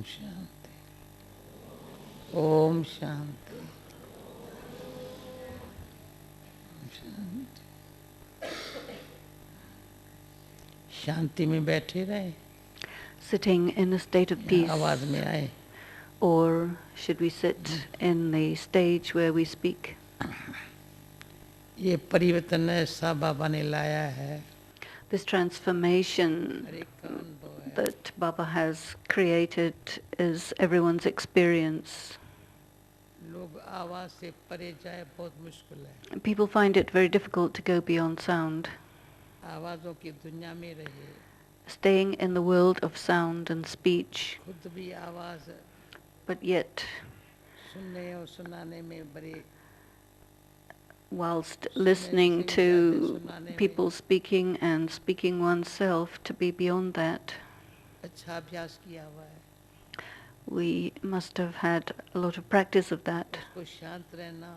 Shanti. Om Shanti. Om Shanti. शांति में बैठे रहे, sitting in a state of peace, आवाज में आए, or should we sit in the stage where we speak? ये परिवर्तन ऐसा बाबा ने लाया है, This transformation हर एक का अनुभव है, that Baba has created is everyone's experience. लोग आवाज से परे जाए बहुत मुश्किल है, People find it very difficult to go beyond sound. आवाजों की दुनिया में रहे, Staying in the world of sound and speech, खुद भी आवाज but yet, सुनने और सुनाने में बड़े whilst listening to people speaking and speaking oneself, to be beyond that, अच्छा अभ्यास किया हुआ है, we must have had a lot of practice of that, उसको शांत रहना,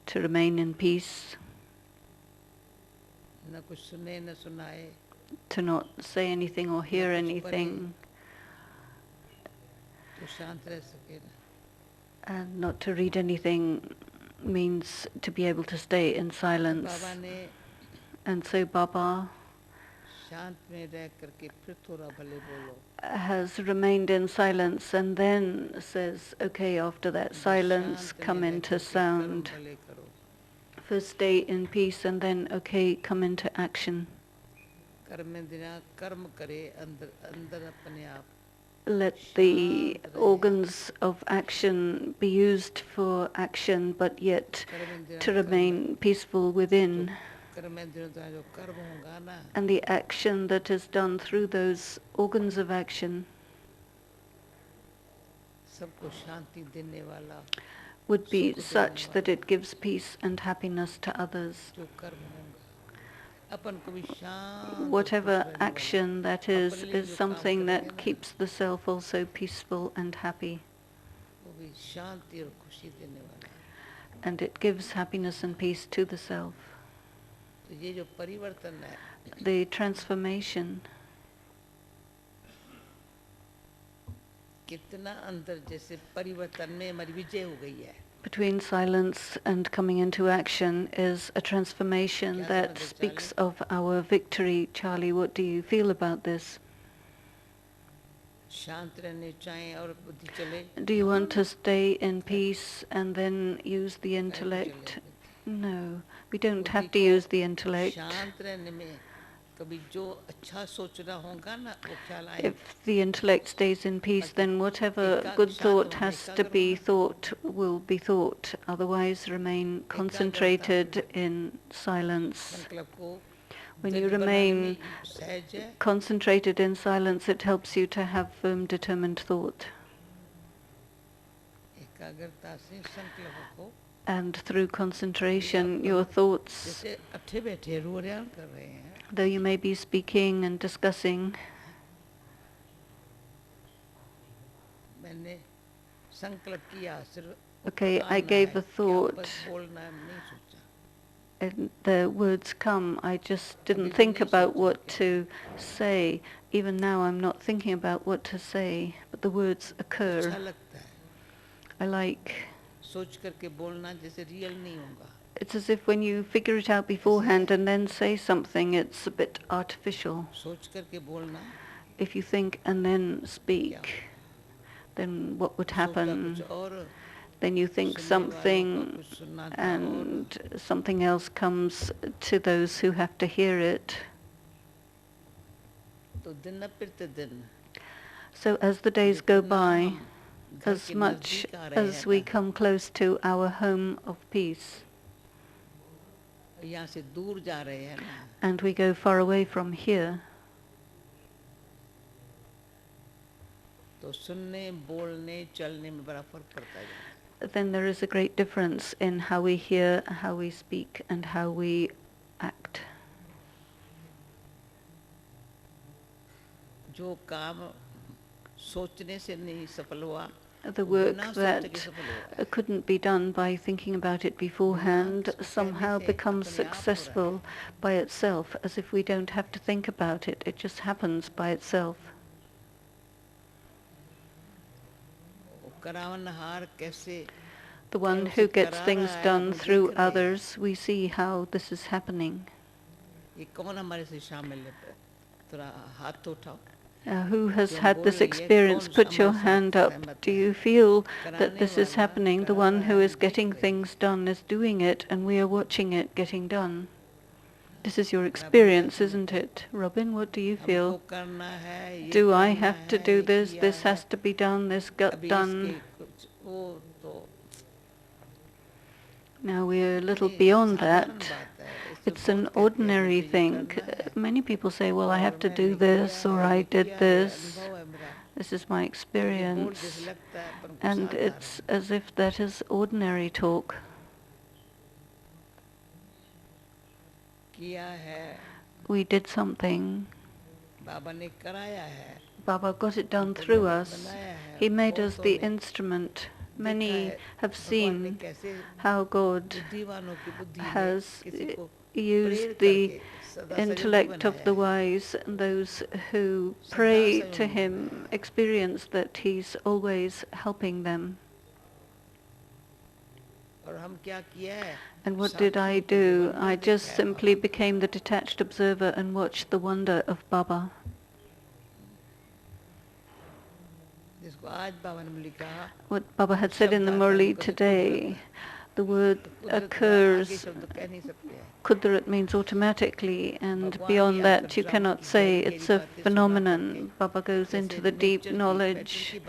to remain in peace, न कुछ सुने न सुनाए, to not say anything or hear anything, तो शांत रह सके ना, and not to read anything means to be able to stay in silence. बाबा ने And so Baba शांत में रह करके फिर थोड़ा भले बोलो, has remained in silence and then says, okay, after that silence, come into sound. भले करो, First stay in peace and then, okay, come into action. कर्म दिना कर्म करे अंदर अंदर अपने आप, Let the organs of action be used for action, but yet to remain peaceful within. कर्म दिनों तो जो कर्म होगा ना, And the action that is done through those organs of action सबको शांति देने वाला, would be such that it gives peace and happiness to others. जो कर्म होगा, अपन को भी शांत, Whatever action that is something that keeps the self also peaceful and happy. वो भी शांति और खुशी देने वाला, And it gives happiness and peace to the self. तो ये जो परिवर्तन है, The transformation, कितना अंदर जैसे परिवर्तन में हमारी विजय हो गई है, between silence and coming into action is a transformation that speaks of our victory. Charlie, what do you feel about this? शांत रहने चाहें और बुद्धि चले, Do you want to stay in peace and then use the intellect? No, we don't have to use the intellect. शांत रहने में कभी जो अच्छा सोचना होगा ना वो ख्याल आए, If the intellect stays in peace, then whatever good thought has to be thought will be thought. Otherwise, remain concentrated in silence. संकल्प को When you remain सहज है, concentrated in silence, it helps you to have firm, determined thought. एकाग्रता से संकल्प को, And through concentration, your thoughts, जैसे अठे बैठे रोरियां कर रहे हैं, though you may be speaking and discussing, मैंने संकल्प किया सिर्फ okay, I gave a thought, बोलना है, नहीं सोचा, and the words come. I just didn't think about what to say. Even now I'm not thinking about what to say, but the words अच्छा occur. लगता है, I like, सोच करके बोलना जैसे रियल नहीं होगा, it's as if when you figure it out beforehand and then say something, it's a bit artificial. सोच करके बोलना, If you think and then speak, then what would सोचता happen? कुछ और, Then you think सुनने वालों का something कुछ सुनाता और, and something else comes to those who have to hear it. तो दिन न फिरते दिन, So as the days go जितना by, हम घर as के much नजदीक आ रहे as हैं we ना, come close to our home of peace, यहाँ से दूर जा रहे हैं ना, and we go far away from here, तो सुनने, बोलने, चलने में बड़ा फर्क पड़ता है, then there is a great difference in how we hear, how we speak, and how we act. जो काम सोचने से नहीं सफल हुआ, The work बिना सोचे that के सफल होता है, couldn't be done by thinking about it beforehand somehow becomes successful by itself, as if we don't have to think about it. It just happens by itself. करावनहार कैसे the one who gets things done through others, we see how this is happening. ये कौन हमारे से शामिल है? थोड़ा हाथ तो उठाओ. Who has had this experience? Put your hand up. Do you feel that this is happening? The one who is getting things done is doing it, and we are watching it getting done. This is your experience, isn't it? Robin, what do you feel? Do I have to do this? This has to be done, this got done. Now we're a little beyond that. It's an ordinary thing. Many people say, well, I have to do this, or I did this. This is my experience. And it's as if that is ordinary talk. We did something. Baba got it done through us. He made us the instrument. Many have seen how God has used the intellect of the wise, and those who pray to him experience that he's always helping them. And what did I do? I just simply became the detached observer and watched the wonder of Baba. What Baba had said in the Murli today, the word occurs, Kudrat means automatically, and beyond that you cannot say. It's a phenomenon. Baba goes into the deep knowledge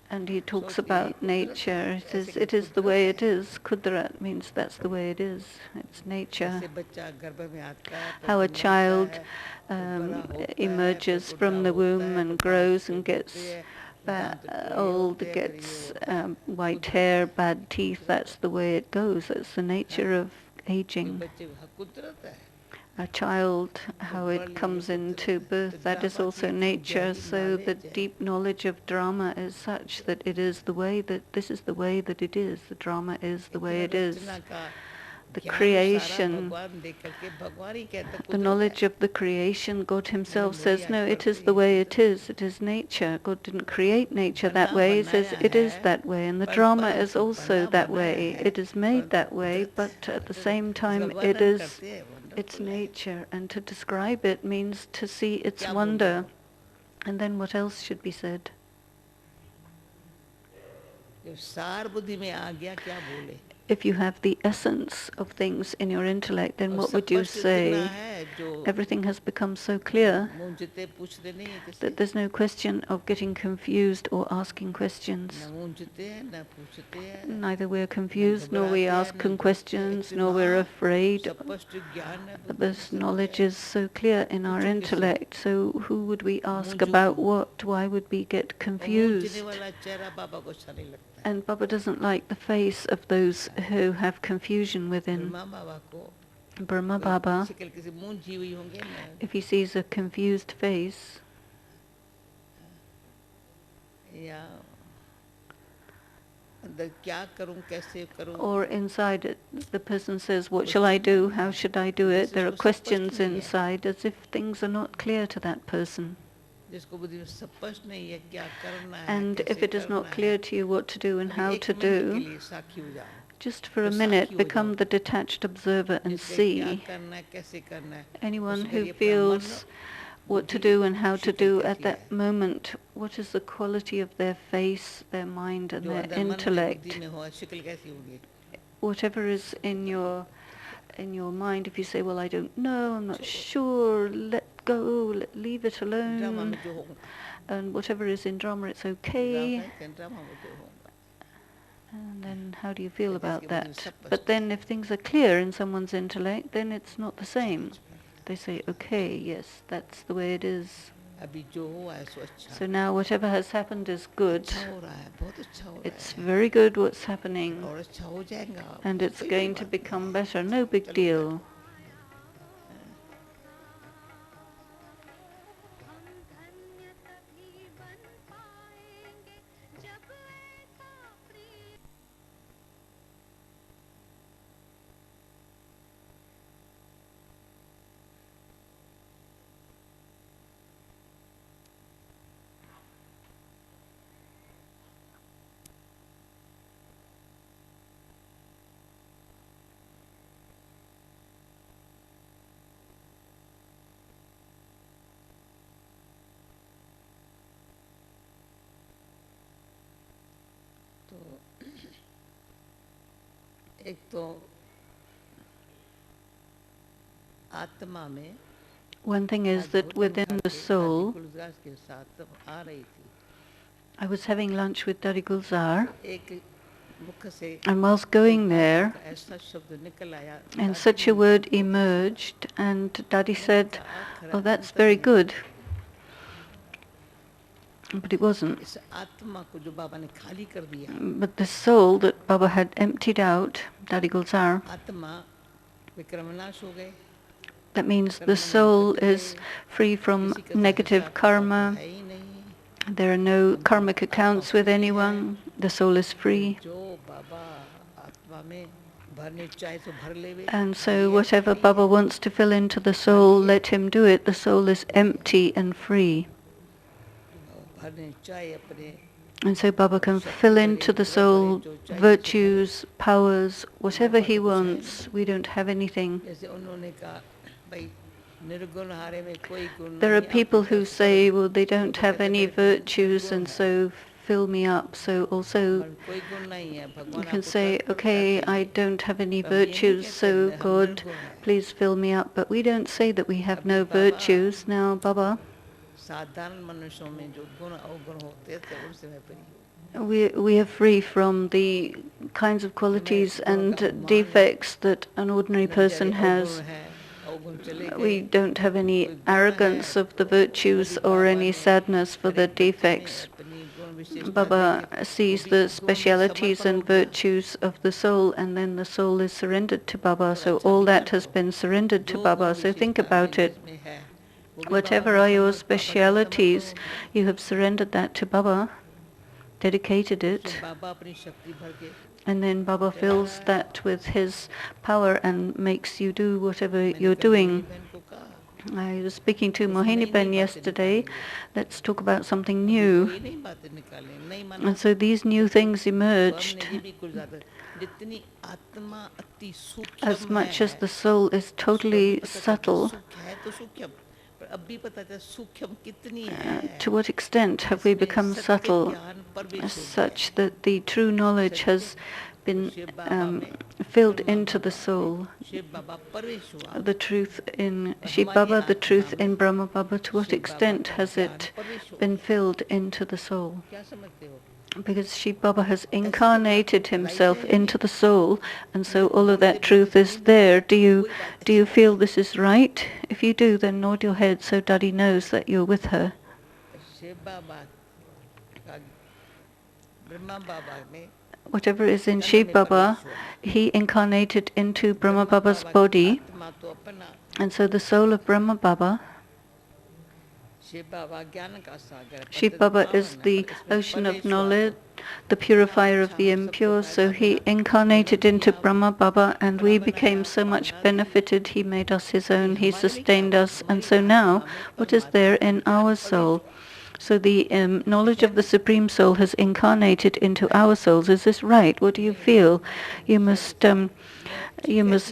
and he talks about nature. He says, it is the way it is. Kudrat means that's the way it is. It's nature. How a child emerges from the womb and grows and gets old, gets white hair, bad teeth. That's the way it goes. That's the nature of aging. A child, how it comes into birth, that is also nature. So the deep knowledge of drama is such that it is the way that, this is the way that it is. The drama is the way it is. The creation, the knowledge of the creation, God himself says, no, it is the way it is. It is nature. God didn't create nature that way. He says it is that way. And the drama is also that way. It is made that way, but at the same time it is its nature. And to describe it means to see its wonder. And then what else should be said? If you have the essence of things in your intellect, then what would you say? Everything has become so clear that there's no question of getting confused or asking questions. Neither we're confused, nor we ask questions, nor we're afraid. This knowledge is so clear in our intellect, so who would we ask about what? Why would we get confused? And Baba doesn't like the face of those who have confusion within. Brahma Baba, if he sees a confused face, or inside it, the person says, what shall I do? How should I do it? There are questions inside as if things are not clear to that person. And if it is not clear to you what to do and how to do, just for a minute become the detached observer and see. Anyone who feels what to do and how to do at that moment, what is the quality of their face, their mind and their intellect? Whatever is in your mind, if you say, well, I don't know, I'm not sure, let go, leave it alone, and whatever is in drama, it's okay. And then how do you feel about that? But then if things are clear in someone's intellect, then it's not the same. They say, okay, yes, that's the way it is. So now whatever has happened is good. It's very good what's happening. And it's going to become better. No big deal. एक तो आत्मा में One thing is that within the soul, गुलजार के साथ आ रही थी, I was having lunch with Dadi Gulzar, एक मुख से and whilst going there, ऐसा शब्द निकल आया, and such a word emerged, and Dadi said, "Oh, that's very good." But it wasn't. इस आत्मा को जो बाबा ने खाली कर दिया, But the soul that Baba had emptied out, Dadi Gulzar, आत्मा विक्रमनाश हो गए, that means the soul is free from negative karma. है ही नहीं, There are no karmic accounts with anyone. The soul is free. जो बाबा आत्मा में भरने चाहे तो भर लेवे, And so whatever Baba wants to fill into the soul, let him do it. The soul is empty and free. भरने चाहे अपने And so Baba can fill into the soul virtues, powers, whatever he wants. We don't have anything. जैसे उन्होंने कहा भाई निर्गुण हारे में कोई गुण There are नहीं, people आपके who पास say, सब well, they don't have any virtues, and so fill me up. So also पर कोई गुण नहीं है, you भगवान can आपको say, कर okay, करते I हैं, don't have any पर हम ये नहीं virtues, कहते so हैं, हम God, निर्गुण हैं। please fill me up. But we don't say that we have no अभी बाबा virtues. Now, Baba, साधारण मनुष्यों में जो गुण अवगुण होते थे उनसे मैं परी, we are free from the kinds of qualities and defects that an ordinary person has. है अवगुण चले We गए, don't have any arrogance of the virtues or any sadness for the defects. अपनी गुण विशेषता Baba देखे, sees वो भी the गुण specialities समर्पण and हो गया। virtues of the soul, and then the soul is surrendered to Baba. So all that has been surrendered to जो Baba. गुण So think विशेषता about आपके it. जिसमें है, वो भी Whatever बाबा are ने your बाबा ने specialities, समर्पण you have surrendered that to Baba, dedicated से it, बाबा अपनी शक्ति भर के and then Baba fills that with his power and makes you do whatever मैंने you're कल doing. मोहिनी बहन को कहा, I was speaking to कुछ Mohini नई Ben बातें yesterday. निकालेंगे, Let's talk about something अभी new. वही नई बातें निकालें, नहीं माना And so these new things तो emerged. हमने ये भी कुछ ज्यादा, जितनी आत्मा अति As सूक्ष्म much as है, the soul is उसको अभी totally पता चलता subtle, सूक्ष्म है तो सूक्ष्म, पर अभी पता चलता सूक्ष्म कितनी है, to what extent have we इसमें become सत्य subtle, ज्ञान प्रवेश हो गया such that the true knowledge has been filled into the soul? Shiv बाबा प्रवेश हुआ, The truth in Shiv Baba, the truth in Brahma Baba, to what extent has it been filled into the soul? क्या समझते हो? Because Shiv Baba has incarnated himself into the soul, and so all of that truth is there. Do you feel this is right? If you do, then nod your head so Dadi knows that you're with her. Shiv बाबा का ब्रह्मा बाबा में Whatever is in Shiv Baba, he incarnated into Brahma Baba's body, आत्मा तो अपना, and so the soul of Brahma Baba, Shiv बाबा ज्ञान का सागर, Shiv Baba is the ocean of knowledge, the purifier of the impure, so he incarnated into Brahma Baba, and we became so much benefited. He made us his own, he sustained us, and so now, what is there in our soul? So the knowledge of the Supreme Soul has incarnated into our souls. Is this right? What do you feel? You must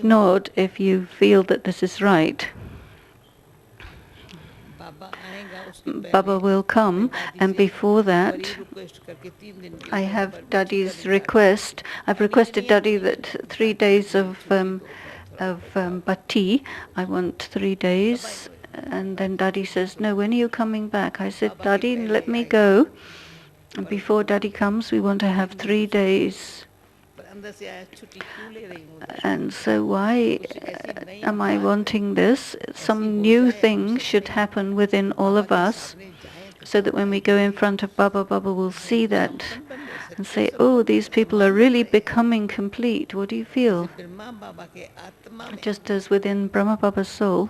nod if you feel that this is right. Baba will come, and before that, I have Dadi's request. I've requested Dadi that 3 days of bhakti. I want 3 days. And then Dadi says, no, when are you coming back? I said, Dadi, let me go. And before Dadi comes, we want to have 3 days. And so why am I wanting this? Some new thing should happen within all of us, so that when we go in front of Baba, Baba will see that and say, oh, these people are really becoming complete. What do you feel? Just as within Brahma Baba's soul,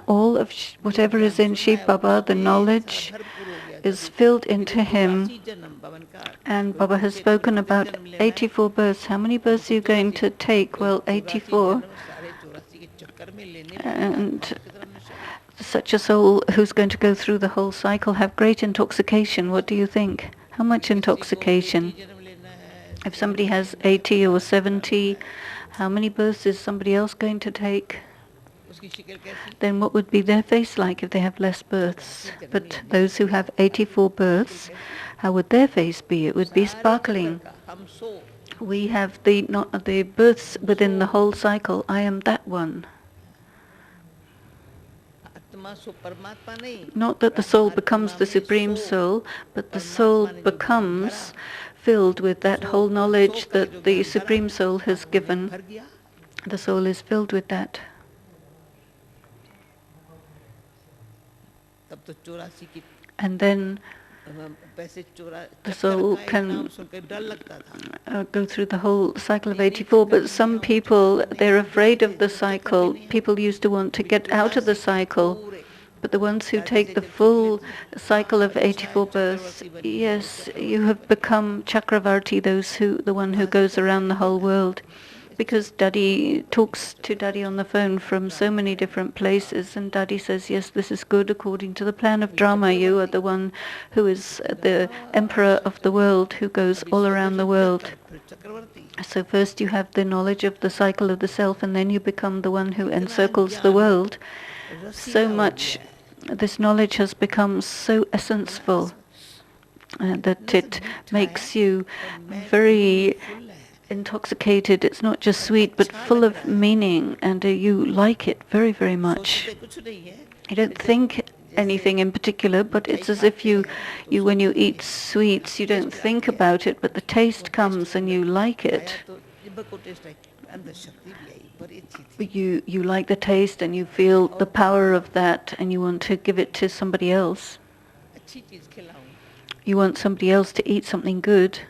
all of whatever is in Shiv Baba, the knowledge, is filled into him. And Baba has spoken about 84 births. How many births are you going to take? Well, 84. And such a soul who's going to go through the whole cycle have great intoxication. What do you think? How much intoxication? If somebody has 80 or 70, how many births is somebody else going to take? then what would be their face like if they have less births? But those who have 84 births, how would their face be? It would be sparkling. We have the births within the whole cycle. I am that one. Not that the soul becomes the Supreme Soul, but the soul becomes filled with that whole knowledge that the Supreme Soul has given. The soul is filled with that. And then the soul can go through the whole cycle of 84, but some people, they're afraid of the cycle. People used to want to get out of the cycle, but the ones who take the full cycle of 84 births, yes, you have become Chakravarti, the one who goes around the whole world. Because Dadi talks to Dadi on the phone from so many different places, and Dadi says, yes, this is good according to the plan of drama. You are the one who is the emperor of the world, who goes all around the world. So first you have the knowledge of the cycle of the self, and then you become the one who encircles the world. So much, this knowledge has become so essence-full that it makes you very intoxicated. It's not just sweet, but full of meaning, and you like it very, very much. You don't think anything in particular, but it's as if you when you eat sweets, you don't think about it, but the taste comes and you like it. You like the taste and you feel the power of that, and you want to give it to somebody else. You want somebody else to eat something good.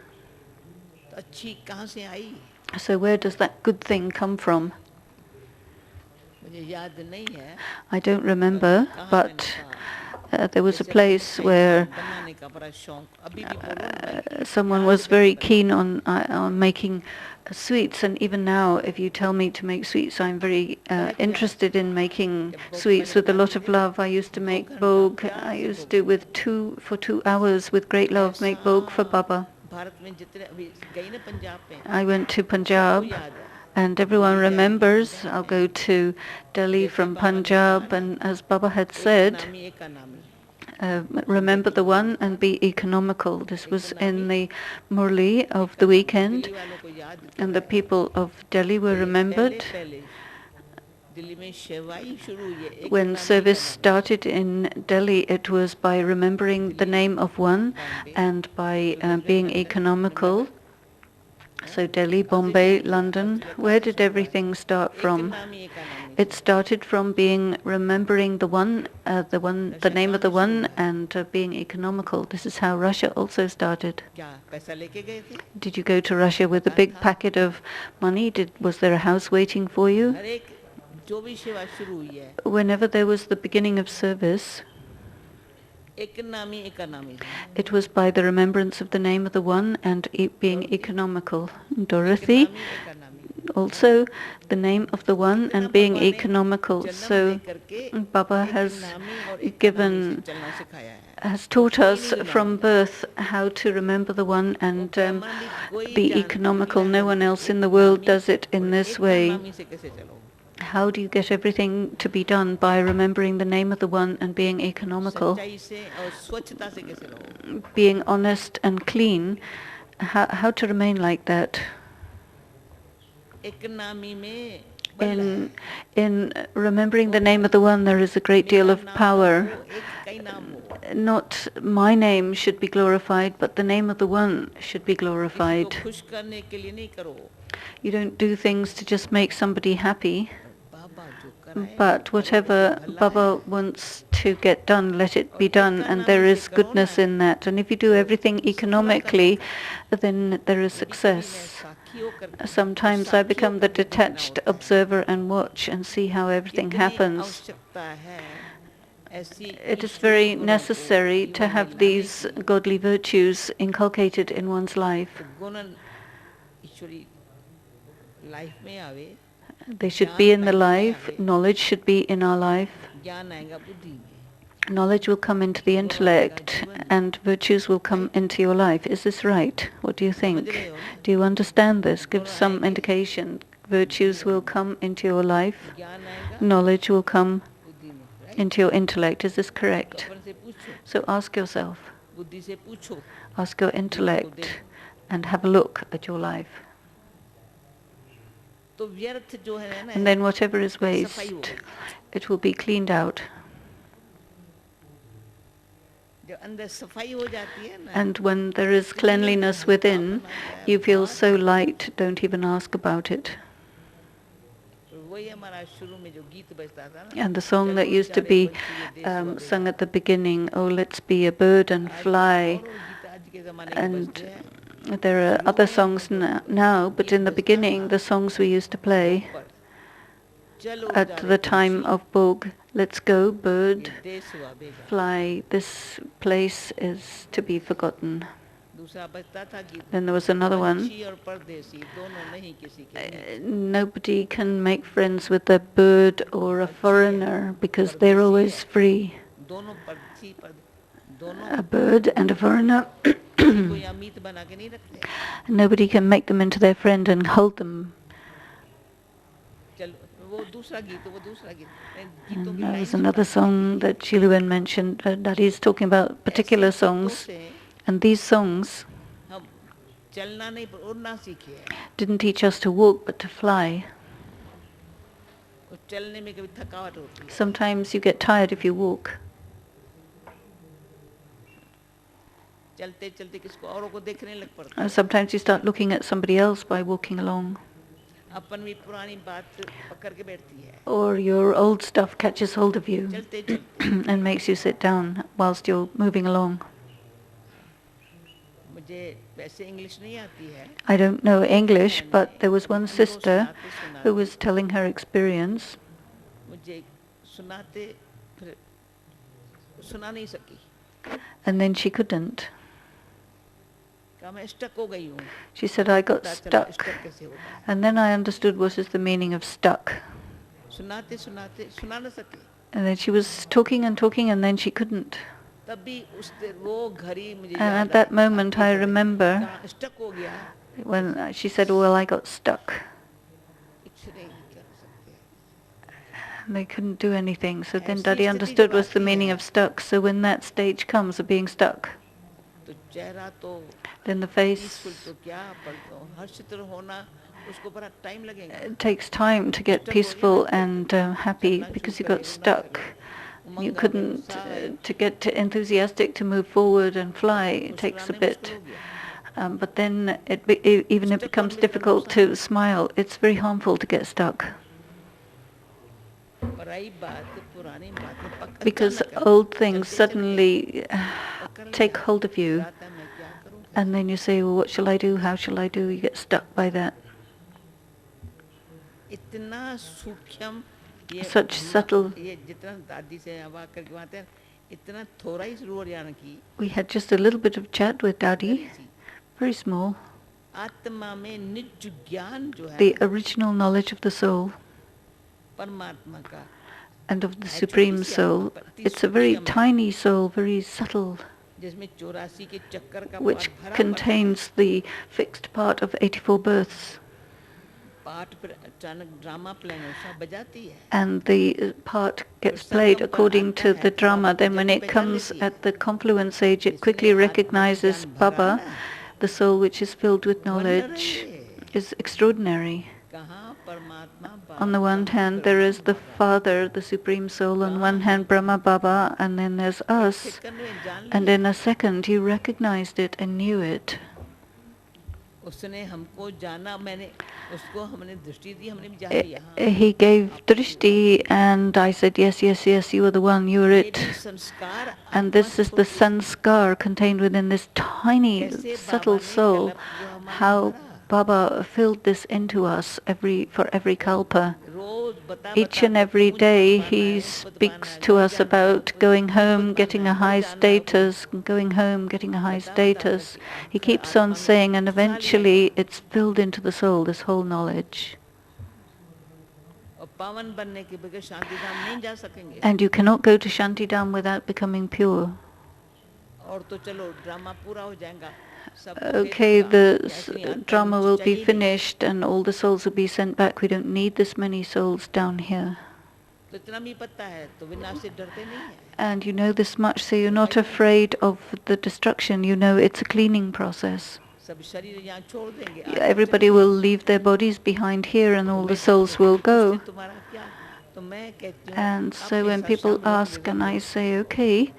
So where does that good thing come from? I don't remember, but there was a place where someone was very keen on making sweets, and even now, if you tell me to make sweets, I'm very interested in making sweets with a lot of love. I used to make bhog. I used to, for 2 hours, with great love, make bhog for Baba. I went to Punjab, and everyone remembers. I'll go to Delhi from Punjab, and as Baba had said, remember the one and be economical. This was in the Murli of the weekend, and the people of Delhi were remembered. When service started in Delhi, it was by remembering the name of one and by being economical. So Delhi, Bombay, London, where did everything start from? It started from remembering the name of the one, and being economical. This is how Russia also started. Did you go to Russia with a big packet of money? Was there a house waiting for you? Whenever there was the beginning of service, it was by the remembrance of the name of the one and being economical. Dorothy, also the name of the one and being economical. So Baba has taught us from birth how to remember the one and be economical. No one else in the world does it in this way. How do you get everything to be done? By remembering the name of the one and being economical, being honest and clean. How to remain like that? In remembering the name of the one, there is a great deal of power. Not my name should be glorified, but the name of the one should be glorified. You don't do things to just make somebody happy, but whatever Baba wants to get done, let it be done, and there is goodness in that. And if you do everything economically, then there is success. Sometimes I become the detached observer and watch and see how everything happens. It is very necessary to have these godly virtues inculcated in one's life. They should be in the life. Knowledge should be in our life. Knowledge will come into the intellect, and virtues will come into your life. Is this right? What do you think? Do you understand this? Give some indication. virtues will come into your life, ज्ञान आएगा, knowledge will come बुद्धि में, right? into your intellect. Is this तो correct? अपन से पूछो, So ask yourself, बुद्धि से पूछो, ask your intellect, and have a look at your life. तो व्यर्थ जो है ना, And then whatever is सफाई हो waste, गई। it will be cleaned out. जब अंदर सफाई हो जाती है ना, And when there is cleanliness within, you feel so light, don't even ask about it. वही हमारा शुरू में जो गीत बजता था ना, And the song that चलो used to चारे be पंछी ये देश हुआ sung Vega. at the beginning, oh, let's be a bird and आज fly. और गीत आज के ज़माने के And बजते हैं। there are शुरू other में songs जो now, but गीत in the बजता beginning, था, the songs we used to play ऊपर, चलो at चारे the time पंछी, of Bog, let's go, bird, ये देश हुआ बेगा। fly, this place is to be forgotten. दूसरा बजता था गीत, Then there was another one. पंछी और परदेसी दोनों नहीं किसी के। Nobody can make friends with a bird or a foreigner because they're always free. दोनों पंछी दोनों A bird and a foreigner, को या मीत बना के नहीं रखते। nobody can make them into their friend and hold them. चलो वो दूसरा गीत, वो दूसरा गीत, गीतों And की there line was another song that Shiluan mentioned, that he's talking about particular songs. And these songs हम चलना नहीं उड़ना सीखे हैं। didn't teach us to walk but to fly. और चलने में कभी थकावट होती है। Sometimes you get tired if you walk. चलते चलते किसको औरों को देखने लग पड़ता है। Sometimes you start looking at somebody else by walking along. अपन भी पुरानी बात पकड़ के बैठती है। Or your old stuff catches hold of you चलते चलते and makes you sit down whilst you're moving along. मुझे वैसे इंग्लिश नहीं आती है। I don't know English, but there was one sister who was telling her experience. मुझे सुनाते फिर सुना नहीं सकी। And then she couldn't. कहा मैं स्टक हो गई हूँ। She said, I got stuck. Stuck कैसे होता है? And then I understood what is the meaning of stuck. सुनाते सुनाते सुना न सके। And then she was talking and talking and then she couldn't. तभी उस वो घड़ी मुझे And याद at that I. moment I कहा, remember कहा, स्टक हो गया। when she said, well, I got stuck. कुछ नहीं कर सकते। And they couldn't do anything. So then ऐसी Daddy स्थिति understood जब what's the आती meaning है, of stuck. So when that stage comes of being stuck, तो चेहरा तो then the face, पीसफुल तो क्या पर तो हर्षित होना उसको बड़ा टाइम लगेगा। it takes time to get peaceful and happy because you got stuck. You couldn't, to get enthusiastic to move forward and fly, it takes a bit. But then even it becomes difficult to smile. It's very harmful to get stuck. Because old things suddenly take hold of you. And then you say, well, what shall I do? How shall I do? You get stuck by that. Such subtle. We had just a little bit of chat with Dadi, very small. The original knowledge of the soul and of the Supreme Soul, it's a very tiny soul, very subtle, which contains the fixed part of 84 births. And the part gets played according to the drama. Then when it comes at the confluence age, it quickly recognizes Baba, the soul which is filled with knowledge, is extraordinary. On the one hand, there is the Father, the Supreme Soul, on one hand Brahma Baba, and then there's us. And in a second, you recognized it and knew it. He gave drishti and I said, yes, yes, yes, you are the one, you are it. And this is the sanskar contained within this tiny, subtle soul, how Baba filled this into us for every kalpa. Each and every day he speaks to us about going home, getting a high status, going home, getting a high status. He keeps on saying, and eventually it's filled into the soul, this whole knowledge. And you cannot go to Shantidham without becoming pure. okay, the drama will be finished and all the souls will be sent back. We don't need this many souls down here. And you know this much, so you're not afraid of the destruction. You know it's a cleaning process. Everybody will leave their bodies behind here and all the souls will go. And so when people ask and I say, okay,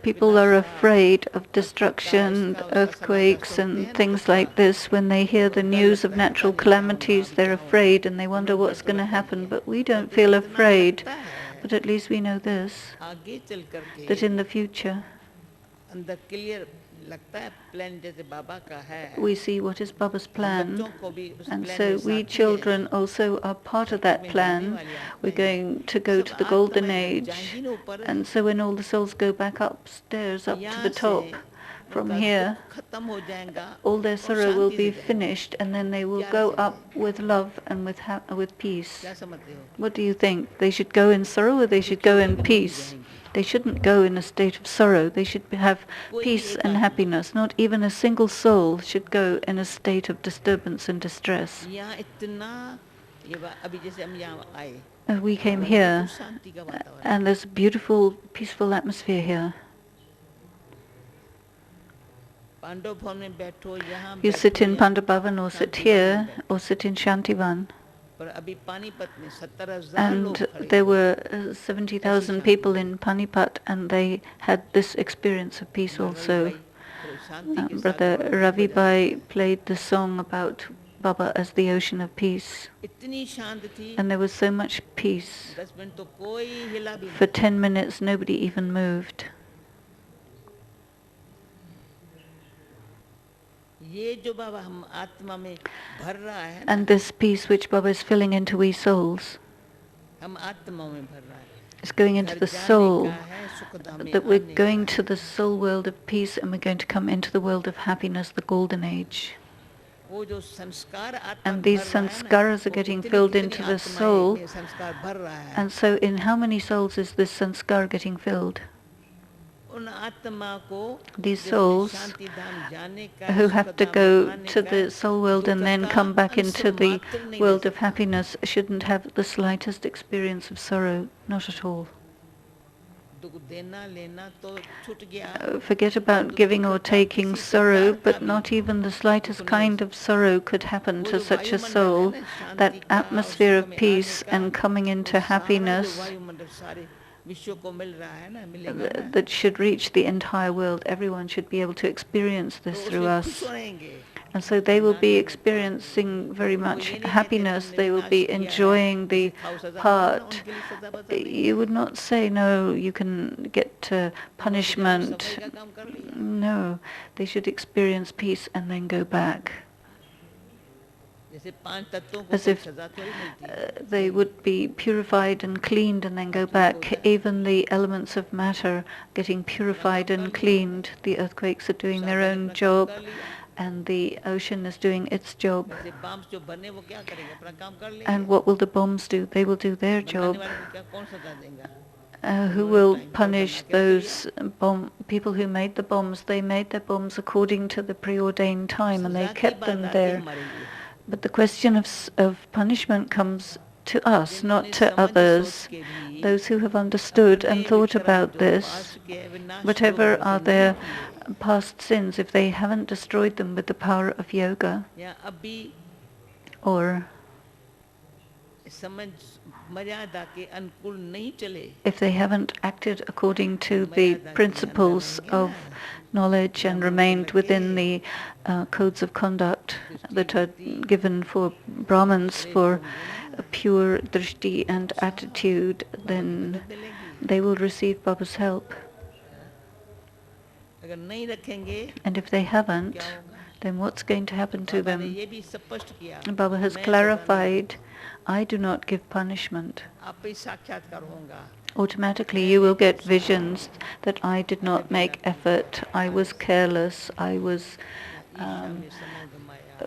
people are afraid of destruction, earthquakes and things like this. When they hear the news of natural calamities, they're afraid and they wonder what's going to happen. But we don't feel afraid. But at least we know this, that in the future, we see what is Baba's plan, and so we children also are part of that plan. We're going to go to the golden age, and so when all the souls go back upstairs, up to the top, from here, all their sorrow will be finished, and then they will go up with love and with peace. What do you think? They should go in sorrow or they should go in peace? They shouldn't go in a state of sorrow. They should have peace and happiness. Not even a single soul should go in a state of disturbance and distress. We came here, and there's a beautiful, peaceful atmosphere here. You sit in Pandabhavan or sit here or sit in Shantivan. And there were 70,000 people in Panipat, and they had this experience of peace also. Brother Ravi Bhai played the song about Baba as the ocean of peace. And there was so much peace. For 10 minutes nobody even moved. And this peace which Baba is filling into we souls is going into the soul, that we're going to the soul world of peace and we're going to come into the world of happiness, the golden age. And these sanskaras are getting filled into the soul. And so in how many souls is this sanskar getting filled? These souls who have to go to the soul world and then come back into the world of happiness shouldn't have the slightest experience of sorrow, not at all. Forget about giving or taking sorrow, but not even the slightest kind of sorrow could happen to such a soul. That atmosphere of peace and coming into happiness that should reach the entire world. Everyone should be able to experience this through us. And so they will be experiencing very much happiness. They will be enjoying the part. You would not say, no, you can get punishment. No, they should experience peace and then go back. As if they would be purified and cleaned and then go back. Even the elements of matter getting purified and cleaned. The earthquakes are doing their own job and the ocean is doing its job. And what will the bombs do? They will do their job. Who will punish those people who made the bombs? They made their bombs according to the preordained time and they kept them there. But the question of punishment comes to us, not to others. Those who have understood and thought about this, whatever are their past sins, if they haven't destroyed them with the power of yoga, or if they haven't acted according to the principles of knowledge and remained within the codes of conduct that are given for Brahmins for pure drishti and attitude, then they will receive Baba's help. And if they haven't, then what's going to happen to them? Baba has clarified, I do not give punishment. Automatically you will get visions that I did not make effort, I was careless, I was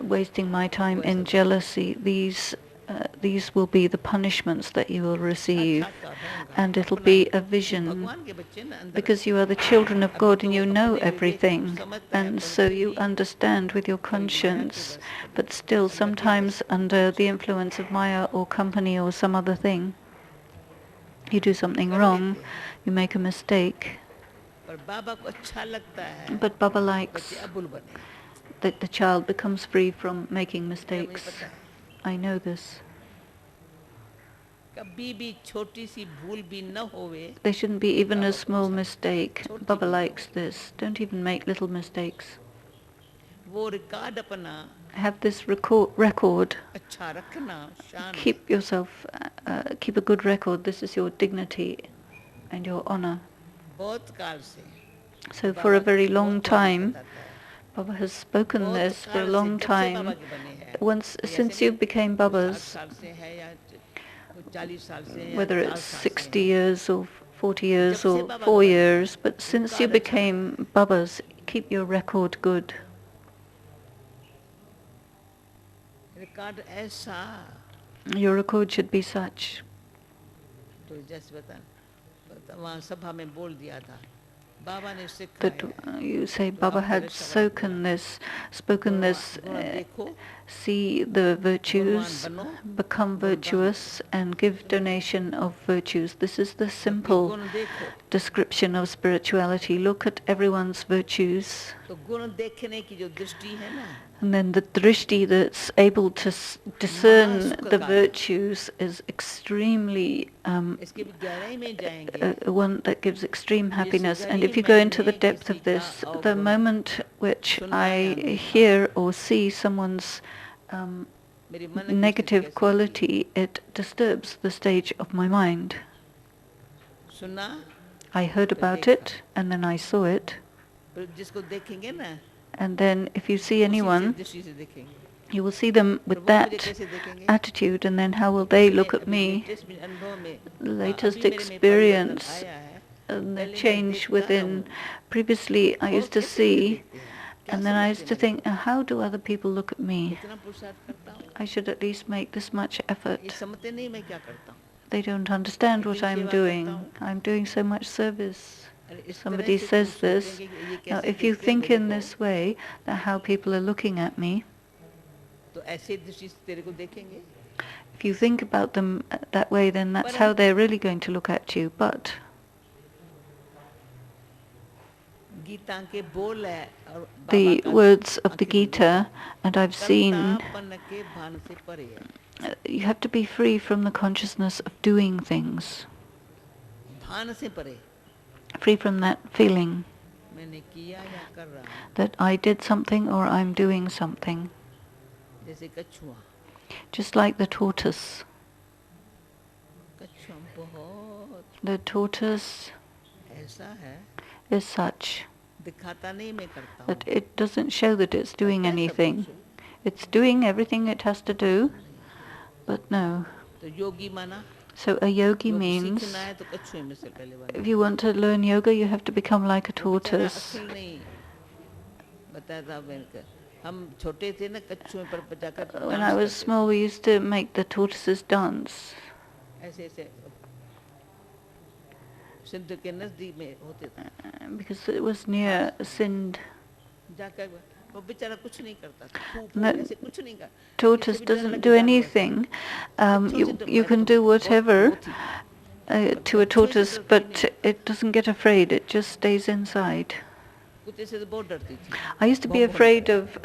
wasting my time in jealousy. These these will be the punishments that you will receive, and it'll be a vision, because you are the children of God and you know everything, and so you understand with your conscience, but still sometimes under the influence of Maya or company or some other thing, you do something wrong, you make a mistake, but Baba likes that the child becomes free from making mistakes. I know this. There shouldn't be even a small mistake. Baba likes this. Don't even make little mistakes. Have this record. Keep yourself, keep a good record. This is your dignity and your honor. So for a very long time, Baba has spoken this for a long time. Once, since you became Babas, whether it's 60 years or 40 years or 4 years, but since you became Babas, keep your record good. Your record should be such. That you say Baba had spoken this, see the virtues, become virtuous and give donation of virtues. This is the simple description of spirituality. Look at everyone's virtues. And then the drishti that's able to discern the virtues is extremely one that gives extreme happiness. And if you go into the depth of this, the moment which I hear or see someone's negative quality, it disturbs the stage of my mind. I heard about it, and then I saw it. And then if you see anyone, you will see them with that attitude, and then how will they look at me? Latest experience, and the change within. Previously I used to see, and then I used to think, how do other people look at me? I should at least make this much effort. They don't understand what I'm doing. I'm doing so much service. Somebody says this. Now, if you think in this way, that how people are looking at me, if you think about them that way, then that's how they're really going to look at you. But the words of the Gita, and I've seen, you have to be free from the consciousness of doing things. Free from that feeling that I did something or I'm doing something. Just like the tortoise. The tortoise is such that it doesn't show that it's doing anything. It's doing everything it has to do, but no. So a yogi means, if you want to learn yoga, you have to become like a tortoise. When I was small, we used to make the tortoises dance. Because it was near Sindh. That tortoise doesn't do anything. You can do whatever to a tortoise, but it doesn't get afraid. It just stays inside. I used to be afraid of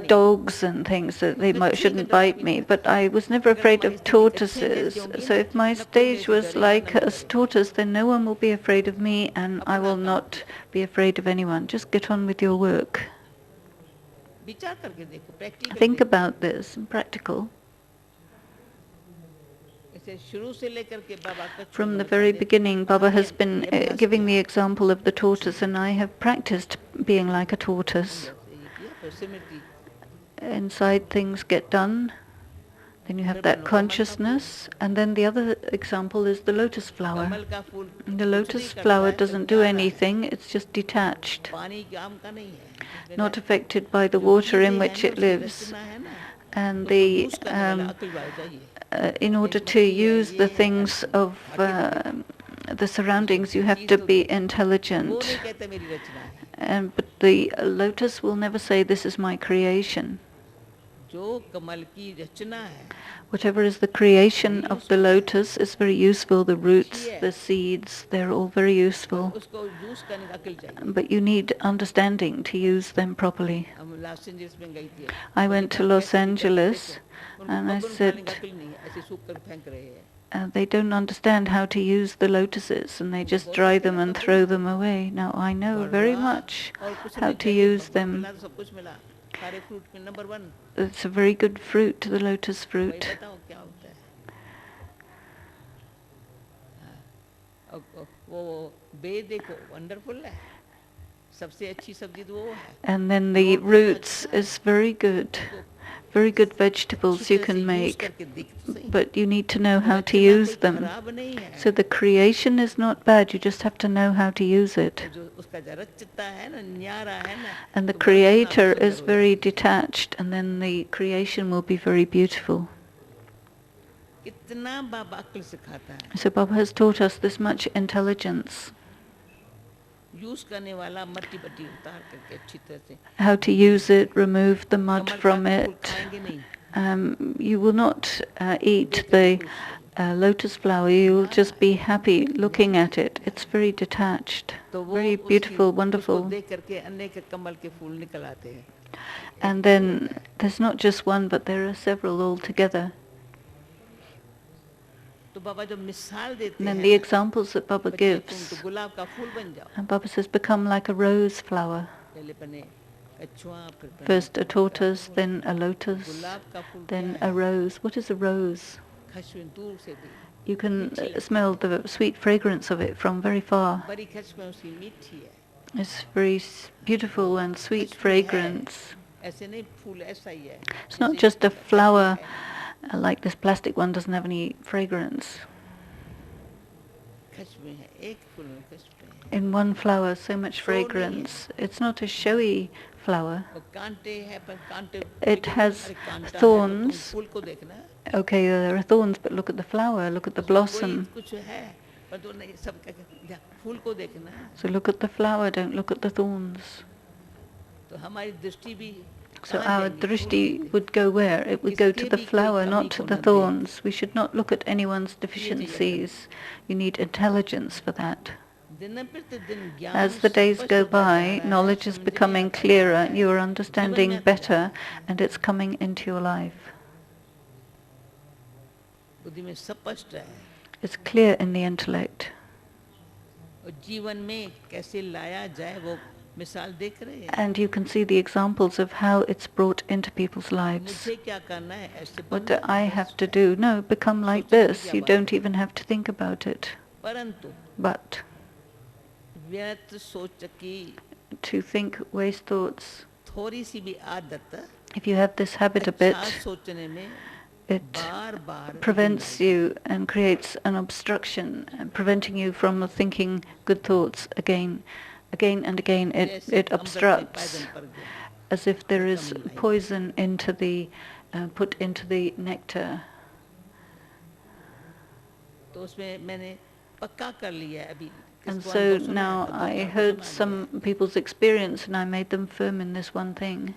dogs and things, that they shouldn't bite me, but I was never afraid of tortoises. So if my stage was like a tortoise, then no one will be afraid of me, and I will not be afraid of anyone. Just get on with your work. Think about this, and practical. From the very beginning, Baba has been giving the example of the tortoise, and I have practiced being like a tortoise. Inside things get done, then you have that consciousness, and then the other example is the lotus flower. The lotus flower doesn't do anything, it's just detached, not affected by the water in which it lives. And उसको use करने वाला the अक्ल वाला चाहिए. in order to use the things of the surroundings, you have to be intelligent. वो नहीं कहता मेरी रचना है. But the lotus will never say, this is my creation. जो कमल की रचना है, Whatever is the creation of the lotus is very useful. The roots, the seeds, they're all very useful. उसको use करने का अक्ल चाहिए. But you need understanding to use them properly. हम Los Angeles में गई थी. I went to Los Angeles and I said, अक्ल नहीं है, ऐसे सूख कर फेंक रहे हैं. they don't understand how to use the lotuses and they just dry them and throw them away. Now I know very much how to use them. सब कुछ मिला. सारे फ्रूट में number 1. It's a very good fruit, the lotus वही fruit. बताओ क्या होता है. वो बे देखो वंडरफुल है. सबसे अच्छी सब्जी तो वो है. And then the roots is very good. Very good vegetables you can make, but you need to know how to use them. So the creation is not bad, you just have to know how to use it. And the creator is very detached, and then the creation will be very beautiful. So Baba has taught us this much intelligence. How to use it, remove the mud from it. You will not eat the lotus flower, you will just be happy looking at it. It's very detached, very beautiful, wonderful. And then there's not just one, but there are several all together. And then the examples that Baba gives, and Baba says, become like a rose flower. First a tortoise, then a lotus, then a rose. What is a rose? You can smell the sweet fragrance of it from very far. It's very beautiful and sweet fragrance. It's not just a flower like this plastic one, doesn't have any fragrance. In one flower, so much fragrance. It's not a showy flower. It has thorns. Okay, there are thorns, but look at the flower, look at the blossom. So look at the flower, don't look at the thorns. So our drishti would go where? It would go to the flower, not to the thorns. We should not look at anyone's deficiencies. You need intelligence for that. As the days go by, knowledge is becoming clearer, you are understanding better, and it's coming into your life. It's clear in the intellect. And you can see the examples of how it's brought into people's lives. What do I have to do? No, become like this. You don't even have to think about it. But to think waste thoughts, if you have this habit a bit, it prevents you and creates an obstruction, preventing you from thinking good thoughts again. Again and again, it obstructs, as if there is poison into the put into the nectar. And so now I heard some people's experience, and I made them firm in this one thing.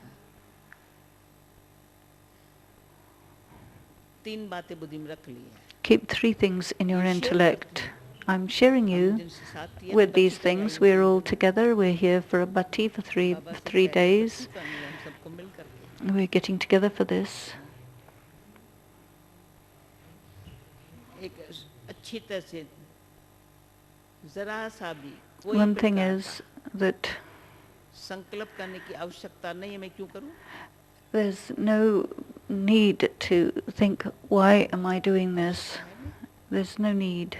Keep 3 things in your intellect. I'm sharing you with these things. We're all together. We're here for a bhatti for three days. We're getting together for this. One thing is that there's no need to think, why am I doing this? There's no need.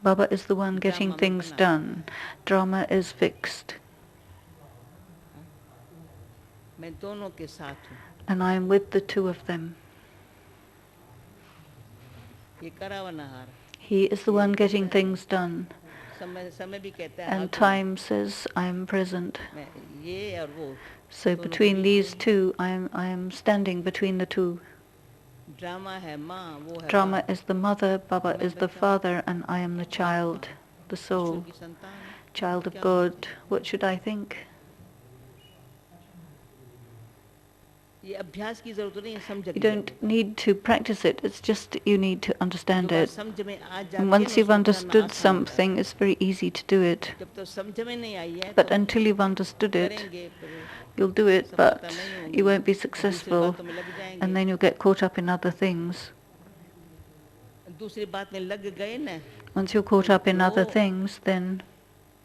Baba is the one getting things done. Drama is fixed. And I am with the 2 of them. He is the one getting things done. And time says, I am present. मैं ये और वो So दोनों के between beach these में two, I am standing between the two. Drama है माँ, वो है Drama बाप, is the mother, Baba मैं is the बच्चा, father, and I am the आत्मा, child, the ईश्वर soul, की संतान, child तो of क्या God. सोचें? What should I think? ये अभ्यास की जरूरत नहीं है, समझ You लिया। don't need to practice it, it's just you need to understand जो बात it. समझ में आ And जाती है once ना, you've उसको करना understood आसान होता है। something, it's very easy to do it. जब तो समझ में नहीं आई है But तो until you've understood it, करेंगे फिर you'll do it, सफलता but नहीं you होगी, won't be दूसरी successful, बातों में लग जाएंगे, and then you'll get caught up in other things. दूसरी बात में लग गए ना, Once you're caught up in other things, then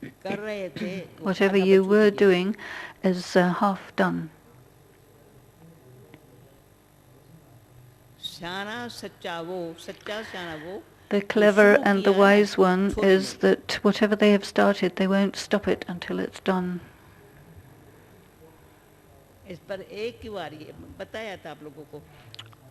कर रहे थे वो whatever आधा you बछूट were गया। doing is half done. शाना सच्चा वो, सच्चा शाना वो, The जो clever शुरू and the किया है ना, wise one छोड़े is नहीं। that whatever they have started, they won't stop it until it's done. इस पर एक ही बार ये बताया था आप लोगों को,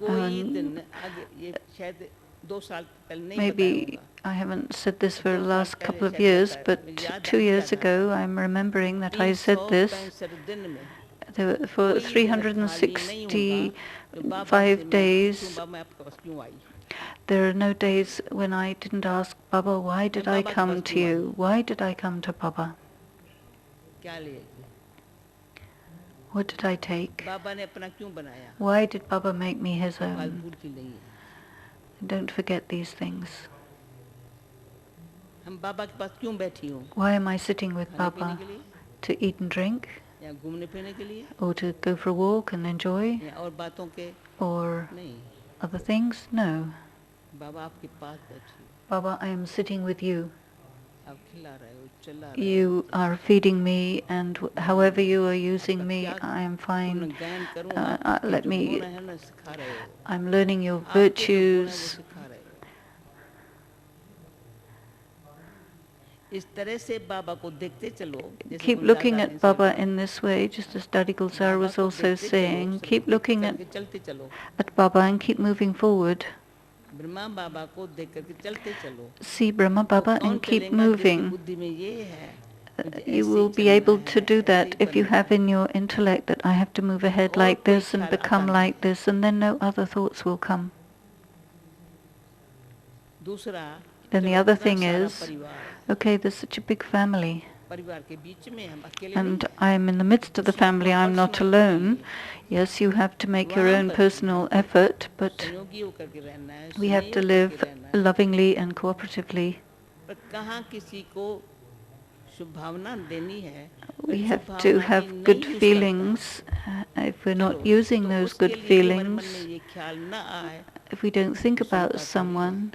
कोई दिन आगे ये शायद 2 साल पहले नहीं बताया Maybe होगा। I haven't said this for the 2 साल last पहले couple of शायद years, बताया था, but मुझे याद 2 अभी years याद आ रहा ago है। I'm remembering that I said this. 365 दिन में For कोई दिन खाली नहीं होगा जो बाबा से 365 मैं days, पूछूं, बाबा मैं आपके पास क्यों आई? there are no days when I didn't ask Baba, why did I Baba के come पास to क्यों आई? you? Why did I come to Baba? क्या लिए? What did I take? बाबा ने अपना क्यों बनाया? Why did Baba make me his बात own? भूलती नहीं है। Don't forget these things. हम बाबा के पास क्यों बैठी हूँ? Why am I sitting with खाने पीने Baba? के लिए, To eat and drink? या घूमने फिरने के लिए, Or to go for a walk and enjoy? या और बातों के Or नहीं। other things? No. बाबा आपके पास बैठी, Baba, I am sitting with you. आप खिला रहे हो, चला रहे हो। You are feeding me, and however you are using me, I am पूर्ण fine. ज्ञान करूँ, Let आपके जो me, गुण है ना सिखा रहे हो, I'm learning your आपके जो गुण है वो virtues. सिखा रहे हो। इस तरह से बाबा को देखते चलो, जैसे Keep Gurudas looking Das at ने Baba सिखाया। in this way, just as Dadi Gulzar Baba was को also देखते चलो, saying. सब Keep देख looking करके चलते चलो। at Baba and keep moving forward. Brahma बाबा को देख करके चलते चलो। See Brahma तो Baba कौन and keep चलेगा जिसकी moving. बुद्धि में ये है, मुझे You ऐसे ही will be चलना able to है, do ऐसे that ही if you बनना have है। in your intellect that I have to move ahead और like कोई this and ख्याल become आता नहीं like this, and then no other thoughts will come. दूसरा, Then the चलो other इतना thing सारा is, परिवार है, okay, there's such a big family, परिवार के बीच में हम अकेले and नहीं I am in the midst of the उसमें family, अपना I'm not personal alone. चाहिए, Yes, you have to make your वहाँ own पर personal हमको effort, but संयोगी होकर के रहना है, we have to स्नेह live करके रहना है। lovingly and cooperatively. पर कहाँ किसी को शुभ भावना देनी है, We शुभ have भावना to की have नहीं good यूज करता, feelings. If we're not चलो using तो those उसके good लिए भी हमारे मन में feelings, ये ख्याल न आए, if we don't think तो about शंका करेंगे। someone,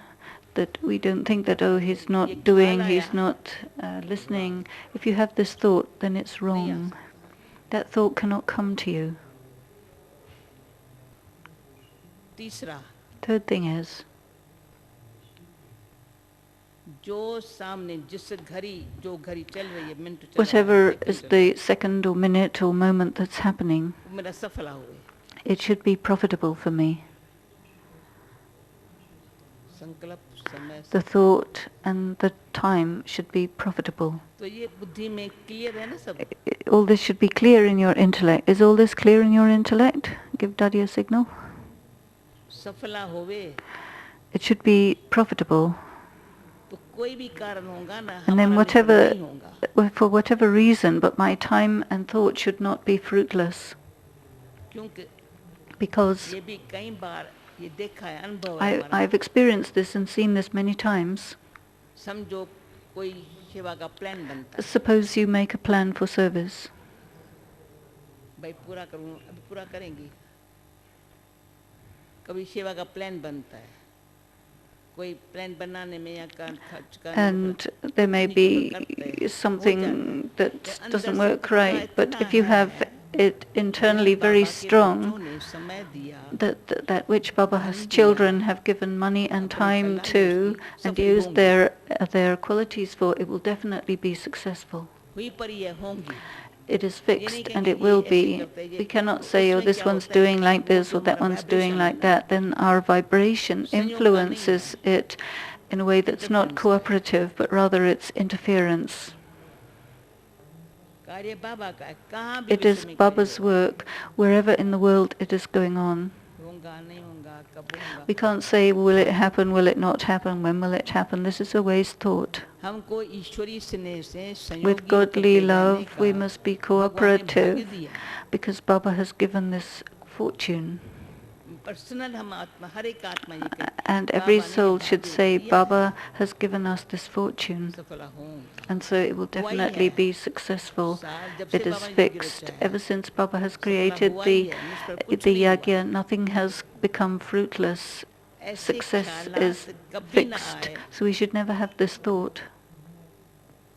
that we don't think that, oh, he's ये not ख्याल doing, आया, he's not listening. If you have this thought, then it's नहीं आ wrong. सकता। That thought cannot come to you. तीसरा, Third thing is, जो सामने जिस घड़ी जो घड़ी चल रही है, मिनट चल रहा है, whatever सेकंड is चल रहा the second or minute or moment that's happening, है, वो मेरा सफला हुए, it should be profitable for me. संकल्प समय The thought and the time should be profitable. तो ये बुद्धि में क्लियर है ना सब। All this should be clear in your intellect. Is all this clear in your intellect? Give Daddy a signal. सफला होवे It should be profitable. तो कोई भी कारण होगा ना, And then हमारा निफल नहीं होगा, for whatever reason, but my time and thought should not be fruitless. क्योंकि Because ये भी कई बार ये देखा है, अनुभव है हमारा। I've experienced this and seen this many times. समझो कोई सेवा का प्लान बनता है, Suppose you make a plan for service. भाई पूरा करूँ, अभी पूरा करेंगी। कभी सेवा का प्लान बनता है, कोई प्लान बनाने में या खर्च करने में And there may be something that doesn't work right, but if you have it internally very strong, that which Baba has children have given money and time to and used their qualities for, it will definitely be successful. हुई पर ये होंगी, It is fixed and it will be. We cannot say, oh, this one's doing like this or that one's doing like that. Then our vibration influences it, in a way that's not cooperative, but rather it's interference. कार्य बाबा का है, कहाँ भी It is विश्व में कार्य Baba's होगा। work wherever in the world it is going on. होगा नहीं होगा कब होगा। We can't say, will it happen, will it not happen, when will it happen? This is a waste thought. हमको ईश्वरीय स्नेह से संयोगी With होकर godly के रहने love, का we must be भगवान ने भाग्य cooperative दिया। because Baba has given this fortune. Personal हम आत्मा हर एक आत्मा ये कहती And है, every बाबा ने soul ये should भाग्य say, दिया Baba has given us this fortune. है, सफल हों। And so it will हुआ ही definitely है। be successful. साल जब से It is बाबा ने यज्ञ fixed. रचा है, Ever since Baba has सफल created हुआ ही है, निष्फल कुछ the नहीं हुआ। yagya, nothing has become fruitless. ऐसे Success ख्यालात is कभी ना fixed. आए, So we should never have this thought.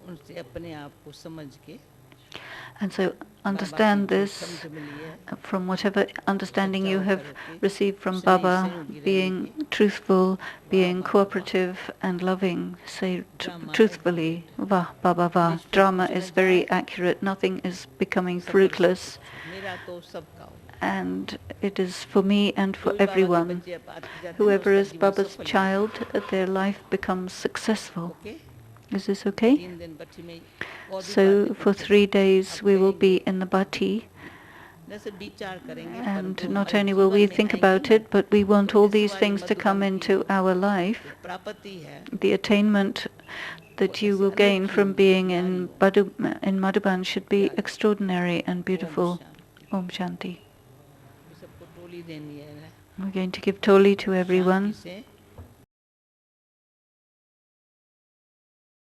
उनसे अपने आप को समझ के And so बाबा understand की जो this समझ मिली है, from whatever understanding you सच्चा have होकर के, received from स्नेही Baba, संयोगी रहने being की, truthful, being वाह, cooperative and loving. Say drama truthfully, Vah, Baba, Vah. निष्फल Drama कुछ is न very जाए, accurate. Nothing is becoming सफल fruitless. सब कुछ। मेरा तो सबका हो। And it is for me and for जो भी बाबा के everyone. बच्चे अब आते जाते हैं ना, Whoever उसका is जीवन Baba's सफल है। child, their life becomes successful. Okay? Is this okay? 3 दिन बच्चे में और भी So बातें for कुछ 3 days आप we will कहेंगे, be in the bhatti. जैसे विचार करेंगे, And परंतु not हमारे only will we जीवन में think आएंगी about ना, it, but we want तो all इस these वाली things to come Madhuban into की our life. जो प्राप्ति है, The attainment that you will gain from being in Madhuban should be extraordinary and beautiful. Om Shanti. ये सबको टोली देनी है ना, We're going to give Toli to everyone. शांति से